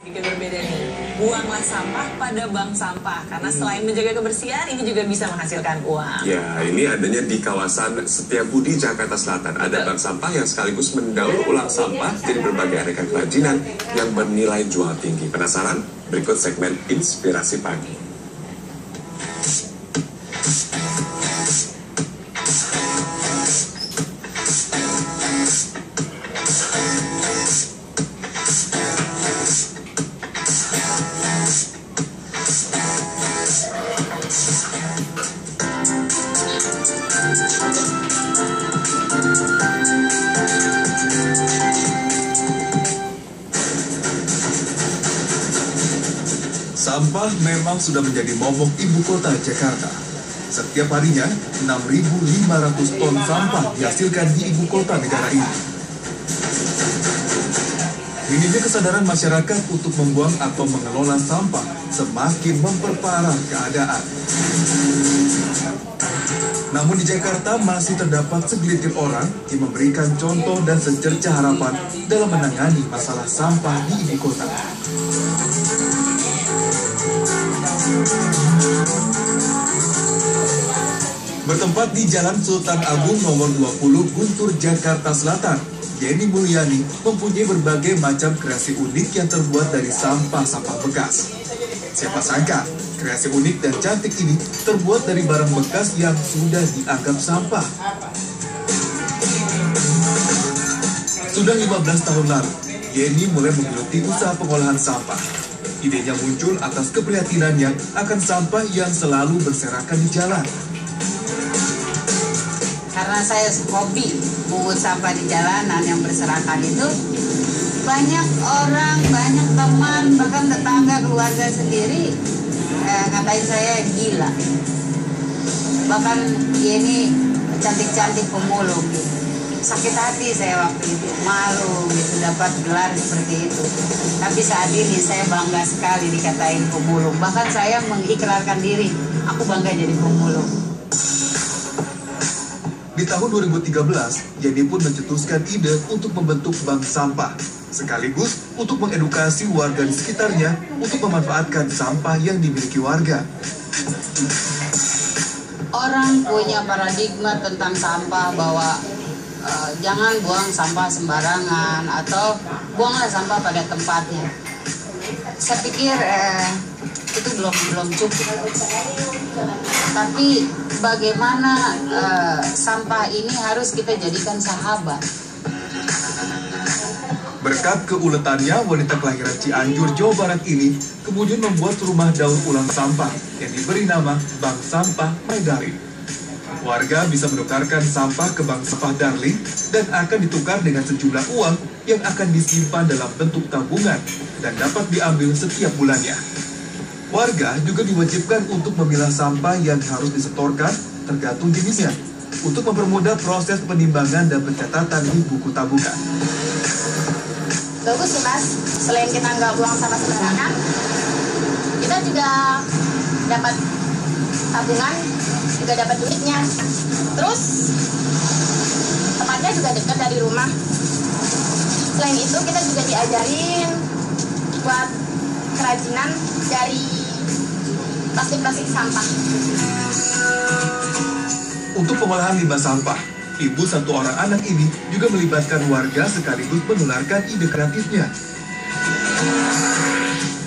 Sedikit berbeda nih, buanglah sampah pada bank sampah. Karena selain menjaga kebersihan, ini juga bisa menghasilkan uang. Ya, ini adanya di kawasan Setiabudi, Jakarta Selatan. Ada bank sampah yang sekaligus mendaur ulang sampah jadi berbagai aneka kerajinan yang bernilai jual tinggi. Penasaran? Berikut segmen Inspirasi Pagi. Sampah memang sudah menjadi momok ibu kota Jakarta. Setiap harinya, 6.500 ton sampah dihasilkan di ibu kota negara ini. Minimnya kesadaran masyarakat untuk membuang atau mengelola sampah semakin memperparah keadaan. Namun di Jakarta masih terdapat segelintir orang yang memberikan contoh dan secerca harapan dalam menangani masalah sampah di ibu kota. Bertempat di Jalan Sultan Agung nomor 20 Guntur, Jakarta Selatan, Yeni Mulyani mempunyai berbagai macam kreasi unik yang terbuat dari sampah-sampah bekas. Siapa sangka, kreasi unik dan cantik ini terbuat dari barang bekas yang sudah dianggap sampah. Sudah 15 tahun lalu, Yeni mulai menggeluti usaha pengolahan sampah. Idenya muncul atas keprihatinannya akan sampah yang selalu berserakan di jalan. Karena saya hobi pungut sampah di jalanan yang berserakan itu, banyak orang, banyak teman, bahkan tetangga, keluarga sendiri ngatain saya gila. Bahkan ini cantik-cantik pemulung gitu. Sakit hati saya waktu itu, malu gitu dapat gelar seperti itu. Tapi saat ini saya bangga sekali dikatain pemulung. Bahkan saya mengikrarkan diri, aku bangga jadi pemulung. Di tahun 2013, Yeni pun mencetuskan ide untuk membentuk bank sampah, sekaligus untuk mengedukasi warga di sekitarnya untuk memanfaatkan sampah yang dimiliki warga. Orang punya paradigma tentang sampah bahwa jangan buang sampah sembarangan atau buanglah sampah pada tempatnya. Saya pikir itu belum cukup. Tapi bagaimana sampah ini harus kita jadikan sahabat. Berkat keuletannya, wanita kelahiran Cianjur, Jawa Barat ini kemudian membuat rumah daur ulang sampah yang diberi nama Bank Sampah My Darling. Warga bisa menukarkan sampah ke bank sampah Darling dan akan ditukar dengan sejumlah uang yang akan disimpan dalam bentuk tabungan dan dapat diambil setiap bulannya. Warga juga diwajibkan untuk memilah sampah yang harus disetorkan tergantung jenisnya untuk mempermudah proses penimbangan dan pencatatan di buku tabungan. Bagus sih Mas, selain kita nggak buang sampah sembarangan, kita juga dapat tabungan, juga dapat duitnya. Terus tempatnya juga dekat dari rumah. Selain itu kita juga diajarin buat kerajinan dari plastik-plastik sampah. Untuk pengolahan limbah sampah, ibu satu orang anak ini juga melibatkan warga sekaligus menularkan ide kreatifnya.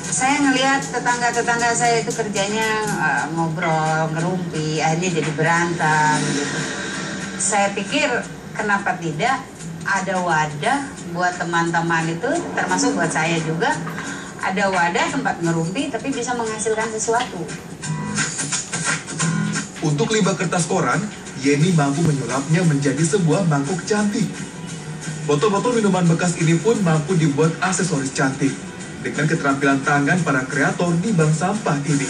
Saya ngelihat tetangga-tetangga saya itu kerjanya ngobrol, ngerumpi, akhirnya jadi berantem gitu. Saya pikir kenapa tidak ada wadah buat teman-teman itu, termasuk buat saya juga, ada wadah tempat ngerumpi tapi bisa menghasilkan sesuatu. Untuk limbah kertas koran, Yeni mampu menyulapnya menjadi sebuah mangkuk cantik. Botol-botol minuman bekas ini pun mampu dibuat aksesoris cantik dengan keterampilan tangan para kreator di bank sampah ini.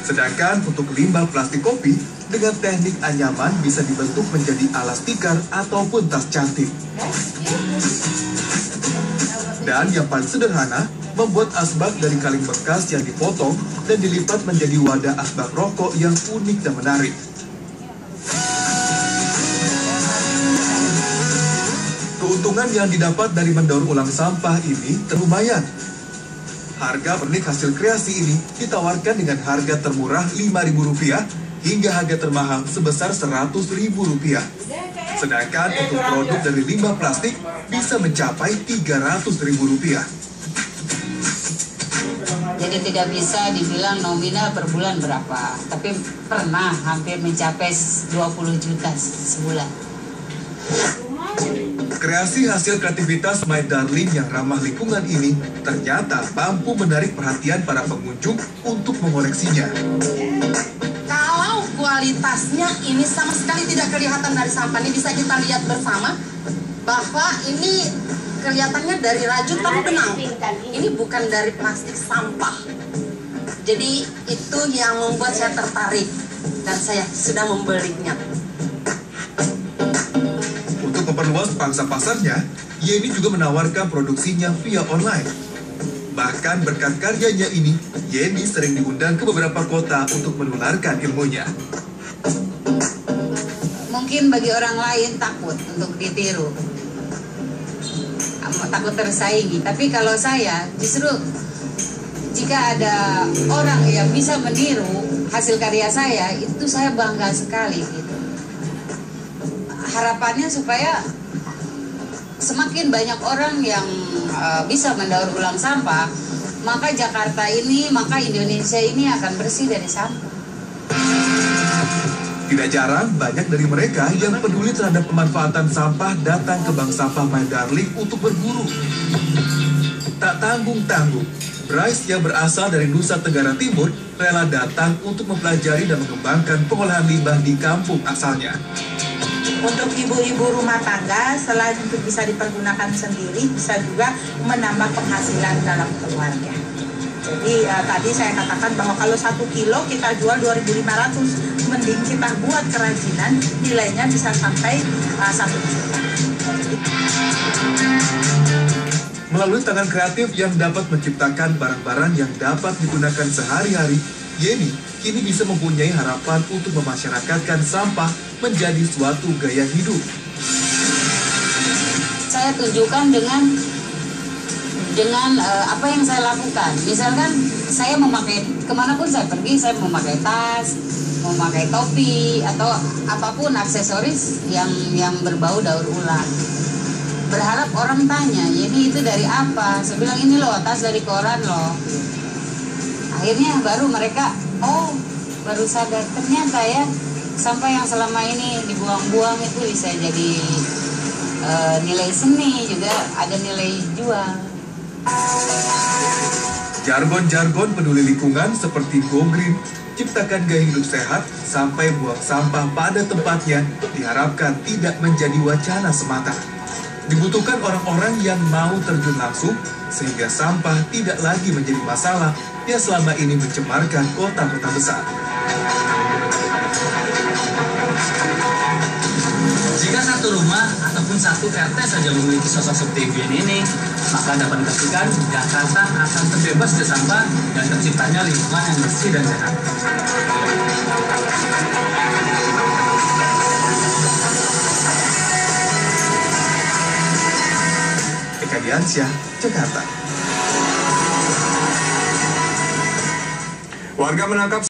Sedangkan untuk limbah plastik kopi, dengan teknik anyaman bisa dibentuk menjadi alas tikar ataupun tas cantik. Dan yang paling sederhana, membuat asbak dari kaleng bekas yang dipotong dan dilipat menjadi wadah asbak rokok yang unik dan menarik. Keuntungan Keuntungan yang didapat dari mendaur ulang sampah ini terlumayan. Harga pernik hasil kreasi ini ditawarkan dengan harga termurah Rp5.000 hingga harga termahal sebesar Rp100.000. Sedangkan untuk produk dari limbah plastik bisa mencapai Rp300.000. Jadi tidak bisa dibilang nominal per bulan berapa, tapi pernah hampir mencapai 20 juta sebulan. Kreasi hasil kreativitas My Darling yang ramah lingkungan ini ternyata mampu menarik perhatian para pengunjung untuk mengoleksinya. Kalau kualitasnya ini sama sekali tidak kelihatan dari sampah, ini bisa kita lihat bersama bahwa ini kelihatannya dari rajut tapi benang. Ini bukan dari plastik sampah. Jadi itu yang membuat saya tertarik dan saya sudah membelinya. Untuk memperluas pangsa pasarnya, Yeni juga menawarkan produksinya via online. Bahkan berkat karyanya ini, Yeni sering diundang ke beberapa kota untuk menularkan ilmunya. Mungkin bagi orang lain takut untuk ditiru, takut tersaingi. Tapi kalau saya justru jika ada orang yang bisa meniru hasil karya saya, itu saya bangga sekali gitu. Harapannya supaya semakin banyak orang yang bisa mendaur ulang sampah, maka Jakarta ini, maka Indonesia ini akan bersih dari sampah. Tidak jarang banyak dari mereka yang peduli terhadap pemanfaatan sampah datang ke bank sampah My Darling untuk berburu. Tak tanggung-tanggung, Bryce yang berasal dari Nusa Tenggara Timur rela datang untuk mempelajari dan mengembangkan pengolahan limbah di kampung asalnya. Untuk ibu-ibu rumah tangga, selain untuk bisa dipergunakan sendiri, bisa juga menambah penghasilan dalam keluarga. Jadi tadi saya katakan bahwa kalau 1 kilo kita jual 2.500, mending kita buat kerajinan, nilainya bisa sampai 1 juta. Melalui tangan kreatif yang dapat menciptakan barang-barang yang dapat digunakan sehari-hari, Yeni kini bisa mempunyai harapan untuk memasyarakatkan sampah menjadi suatu gaya hidup. Saya tunjukkan dengan apa yang saya lakukan. Misalkan saya memakai, kemanapun saya pergi, saya memakai tas, memakai topi, atau apapun aksesoris yang berbau daur ulang. Berharap orang tanya, ini itu dari apa? Saya bilang, ini loh, tas dari koran loh. Akhirnya baru mereka, oh, baru sadar ternyata ya, sampah yang selama ini dibuang-buang itu bisa jadi nilai seni, juga ada nilai jual. Jargon-jargon peduli lingkungan seperti Go Green, ciptakan gaya hidup sehat, sampai buang sampah pada tempatnya diharapkan tidak menjadi wacana semata. Dibutuhkan orang-orang yang mau terjun langsung sehingga sampah tidak lagi menjadi masalah yang selama ini mencemarkan kota-kota besar. Jika satu rumah ataupun satu RT saja memiliki sosok seperti Ibu Yeni ini, maka dapat dipastikan Jakarta akan terbebas dari sampah dan terciptanya lingkungan yang bersih dan sehat. Eka Diansyah, Jakarta. Warga menangkap